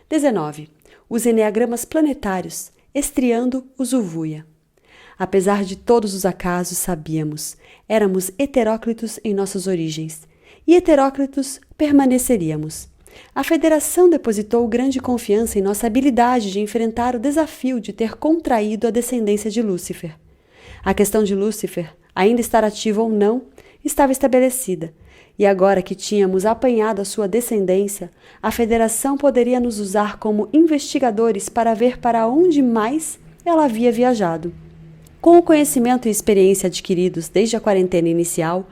19. Os eneagramas planetários, estriando o Zuvuia. Apesar de todos os acasos, sabíamos, éramos heteróclitos em nossas origens, e heteróclitos permaneceríamos. A Federação depositou grande confiança em nossa habilidade de enfrentar o desafio de ter contraído a descendência de Lúcifer. A questão de Lúcifer, ainda estar ativo ou não, estava estabelecida, e agora que tínhamos apanhado a sua descendência, a Federação poderia nos usar como investigadores para ver para onde mais ela havia viajado. Com o conhecimento e experiência adquiridos desde a quarentena inicial,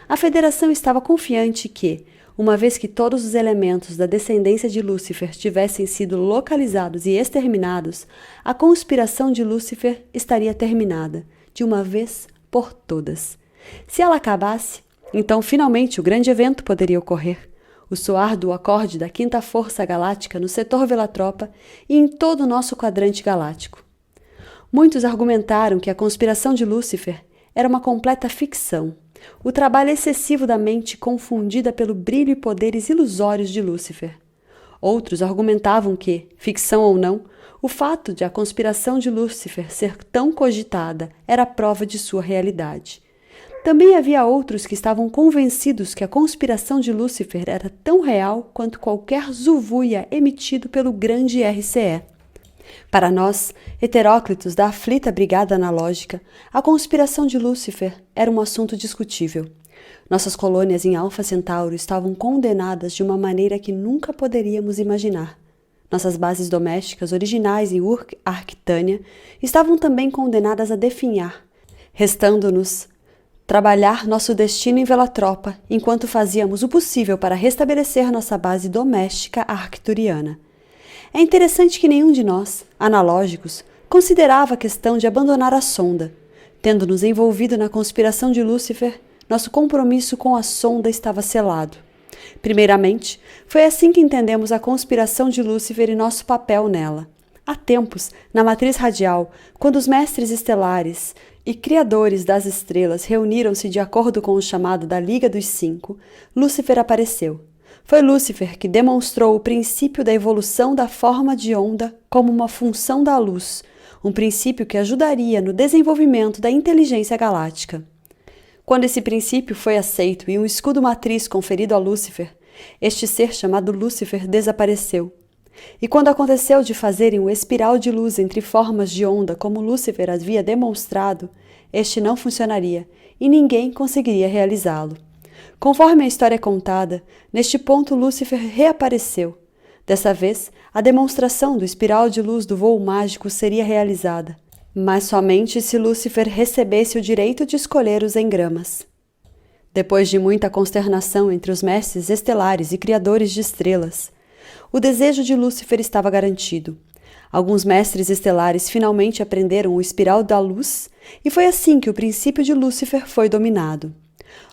a Federação estava confiante que, uma vez que todos os elementos da descendência de Lúcifer tivessem sido localizados e exterminados, a conspiração de Lúcifer estaria terminada, de uma vez por todas. Se ela acabasse, então finalmente o grande evento poderia ocorrer, o soar do acorde da quinta força galáctica no setor Velatropa e em todo o nosso quadrante galáctico. Muitos argumentaram que a conspiração de Lúcifer era uma completa ficção, o trabalho excessivo da mente confundida pelo brilho e poderes ilusórios de Lúcifer. Outros argumentavam que, ficção ou não, o fato de a conspiração de Lúcifer ser tão cogitada era prova de sua realidade. Também havia outros que estavam convencidos que a conspiração de Lúcifer era tão real quanto qualquer Zuvuia emitido pelo grande RCE. Para nós, heteróclitos da aflita brigada analógica, a conspiração de Lúcifer era um assunto discutível. Nossas colônias em Alfa Centauro estavam condenadas de uma maneira que nunca poderíamos imaginar. Nossas bases domésticas originais em Urk-Arctânia estavam também condenadas a definhar, restando-nos trabalhar nosso destino em Velatropa enquanto fazíamos o possível para restabelecer nossa base doméstica arcturiana. É interessante que nenhum de nós, analógicos, considerava a questão de abandonar a sonda. Tendo nos envolvido na conspiração de Lúcifer, nosso compromisso com a sonda estava selado. Primeiramente, foi assim que entendemos a conspiração de Lúcifer e nosso papel nela. Há tempos, na matriz radial, quando os mestres estelares e criadores das estrelas reuniram-se de acordo com o chamado da Liga dos Cinco, Lúcifer apareceu. Foi Lúcifer que demonstrou o princípio da evolução da forma de onda como uma função da luz, um princípio que ajudaria no desenvolvimento da inteligência galáctica. Quando esse princípio foi aceito e um escudo matriz conferido a Lúcifer, este ser chamado Lúcifer desapareceu. E quando aconteceu de fazerem o espiral de luz entre formas de onda como Lúcifer havia demonstrado, este não funcionaria e ninguém conseguiria realizá-lo. Conforme a história é contada, neste ponto Lúcifer reapareceu. Dessa vez, a demonstração do espiral de luz do voo mágico seria realizada, mas somente se Lúcifer recebesse o direito de escolher os engramas. Depois de muita consternação entre os mestres estelares e criadores de estrelas, o desejo de Lúcifer estava garantido. Alguns mestres estelares finalmente aprenderam o espiral da luz e foi assim que o princípio de Lúcifer foi dominado.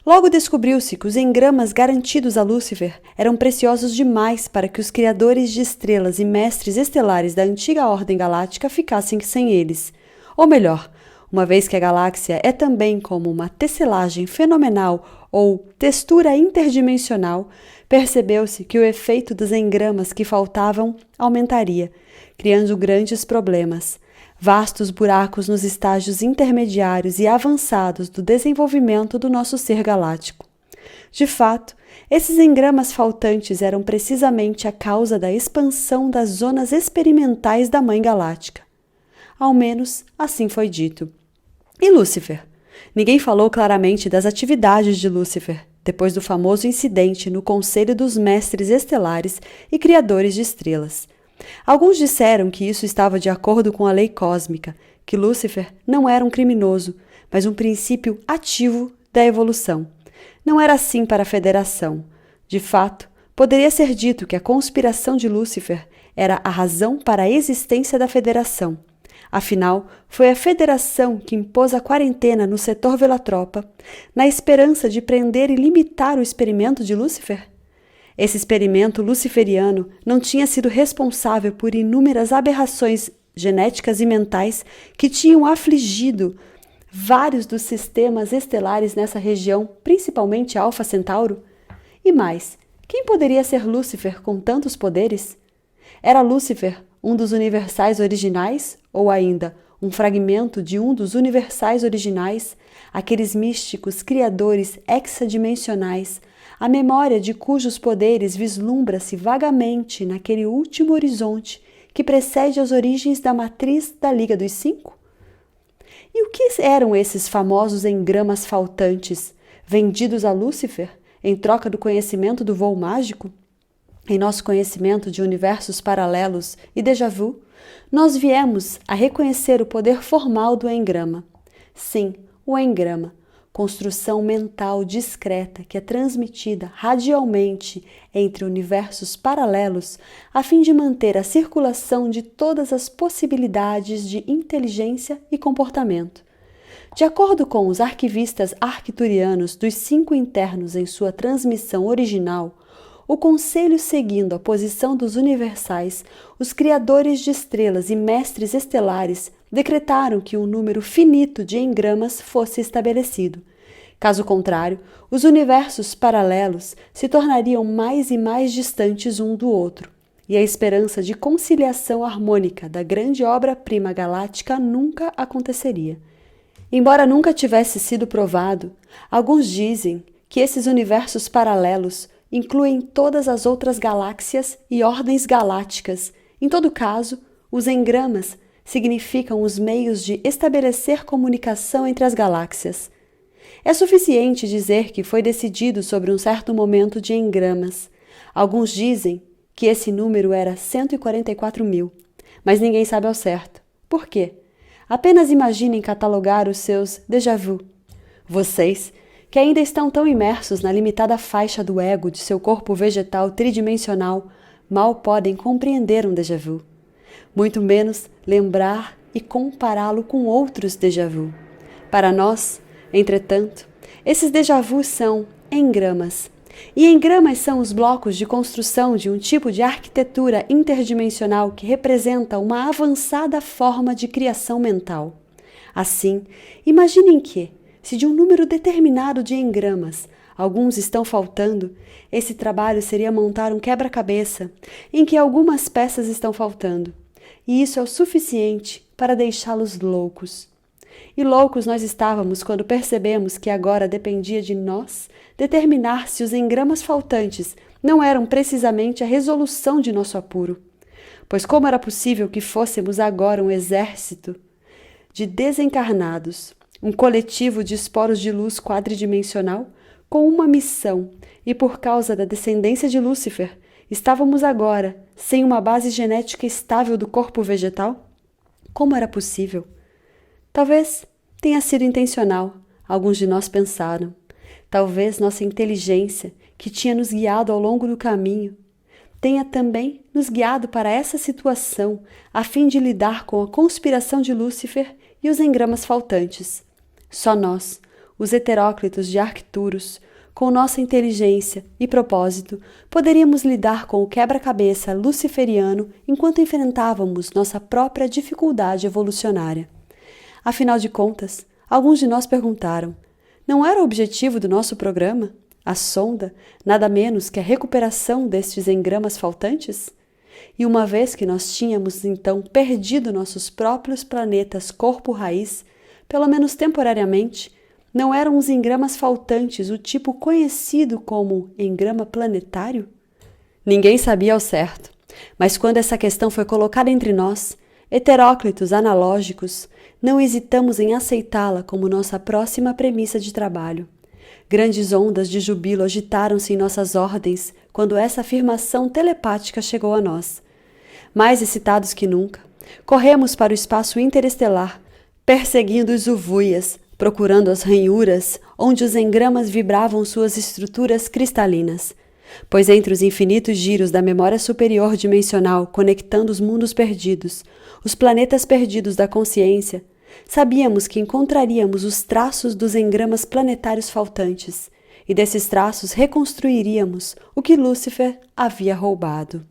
Logo descobriu-se que os engramas garantidos a Lúcifer eram preciosos demais para que os criadores de estrelas e mestres estelares da antiga ordem galáctica ficassem sem eles. Ou melhor, uma vez que a galáxia é também como uma tesselagem fenomenal ou textura interdimensional, percebeu-se que o efeito dos engramas que faltavam aumentaria, criando grandes problemas. Vastos buracos nos estágios intermediários e avançados do desenvolvimento do nosso ser galáctico. De fato, esses engramas faltantes eram precisamente a causa da expansão das zonas experimentais da Mãe Galáctica. Ao menos, assim foi dito. E Lúcifer? Ninguém falou claramente das atividades de Lúcifer, depois do famoso incidente no Conselho dos Mestres Estelares e Criadores de Estrelas. Alguns disseram que isso estava de acordo com a lei cósmica, que Lúcifer não era um criminoso, mas um princípio ativo da evolução. Não era assim para a Federação. De fato, poderia ser dito que a conspiração de Lúcifer era a razão para a existência da Federação. Afinal, foi a Federação que impôs a quarentena no setor Velatropa, na esperança de prender e limitar o experimento de Lúcifer. Esse experimento luciferiano não tinha sido responsável por inúmeras aberrações genéticas e mentais que tinham afligido vários dos sistemas estelares nessa região, principalmente Alfa Centauro? E mais, quem poderia ser Lúcifer com tantos poderes? Era Lúcifer um dos universais originais, ou ainda um fragmento de um dos universais originais, aqueles místicos criadores hexadimensionais, a memória de cujos poderes vislumbra-se vagamente naquele último horizonte que precede as origens da matriz da Liga dos Cinco? E o que eram esses famosos engramas faltantes, vendidos a Lúcifer em troca do conhecimento do voo mágico? Em nosso conhecimento de universos paralelos e déjà vu, nós viemos a reconhecer o poder formal do engrama. Sim, o engrama, construção mental discreta que é transmitida radialmente entre universos paralelos a fim de manter a circulação de todas as possibilidades de inteligência e comportamento. De acordo com os arquivistas arcturianos dos 5 internos em sua transmissão original, o conselho seguindo a posição dos universais, os criadores de estrelas e mestres estelares decretaram que um número finito de engramas fosse estabelecido. Caso contrário, os universos paralelos se tornariam mais e mais distantes um do outro, e a esperança de conciliação harmônica da grande obra-prima galáctica nunca aconteceria. Embora nunca tivesse sido provado, alguns dizem que esses universos paralelos incluem todas as outras galáxias e ordens galácticas. Em todo caso, os engramas significam os meios de estabelecer comunicação entre as galáxias. É suficiente dizer que foi decidido sobre um certo momento de engramas. Alguns dizem que esse número era 144.000, mas ninguém sabe ao certo. Por quê? Apenas imaginem catalogar os seus déjà vu. Vocês, que ainda estão tão imersos na limitada faixa do ego de seu corpo vegetal tridimensional, mal podem compreender um déjà vu, muito menos lembrar e compará-lo com outros déjà vu. Para nós, entretanto, esses déjà vu são engramas. E engramas são os blocos de construção de um tipo de arquitetura interdimensional que representa uma avançada forma de criação mental. Assim, imaginem que, se de um número determinado de engramas alguns estão faltando, esse trabalho seria montar um quebra-cabeça em que algumas peças estão faltando, e isso é o suficiente para deixá-los loucos. E loucos nós estávamos quando percebemos que agora dependia de nós determinar se os engramas faltantes não eram precisamente a resolução de nosso apuro. Pois como era possível que fôssemos agora um exército de desencarnados, um coletivo de esporos de luz quadridimensional com uma missão, e por causa da descendência de Lúcifer, estávamos agora sem uma base genética estável do corpo vegetal? Como era possível? Talvez tenha sido intencional, alguns de nós pensaram. Talvez nossa inteligência, que tinha nos guiado ao longo do caminho, tenha também nos guiado para essa situação, a fim de lidar com a conspiração de Lúcifer e os engramas faltantes. Só nós, os heteróclitos de Arcturus, com nossa inteligência e propósito, poderíamos lidar com o quebra-cabeça luciferiano enquanto enfrentávamos nossa própria dificuldade evolucionária. Afinal de contas, alguns de nós perguntaram: não era o objetivo do nosso programa, a sonda, nada menos que a recuperação destes engramas faltantes? E uma vez que nós tínhamos então perdido nossos próprios planetas corpo-raiz, pelo menos temporariamente, não eram os engramas faltantes o tipo conhecido como engrama planetário? Ninguém sabia ao certo, mas quando essa questão foi colocada entre nós, heteróclitos analógicos, não hesitamos em aceitá-la como nossa próxima premissa de trabalho. Grandes ondas de jubilo agitaram-se em nossas ordens quando essa afirmação telepática chegou a nós. Mais excitados que nunca, corremos para o espaço interestelar, perseguindo os uvuyas, procurando as ranhuras onde os engramas vibravam suas estruturas cristalinas. Pois entre os infinitos giros da memória superior dimensional conectando os mundos perdidos, os planetas perdidos da consciência, sabíamos que encontraríamos os traços dos engramas planetários faltantes, e desses traços reconstruiríamos o que Lúcifer havia roubado.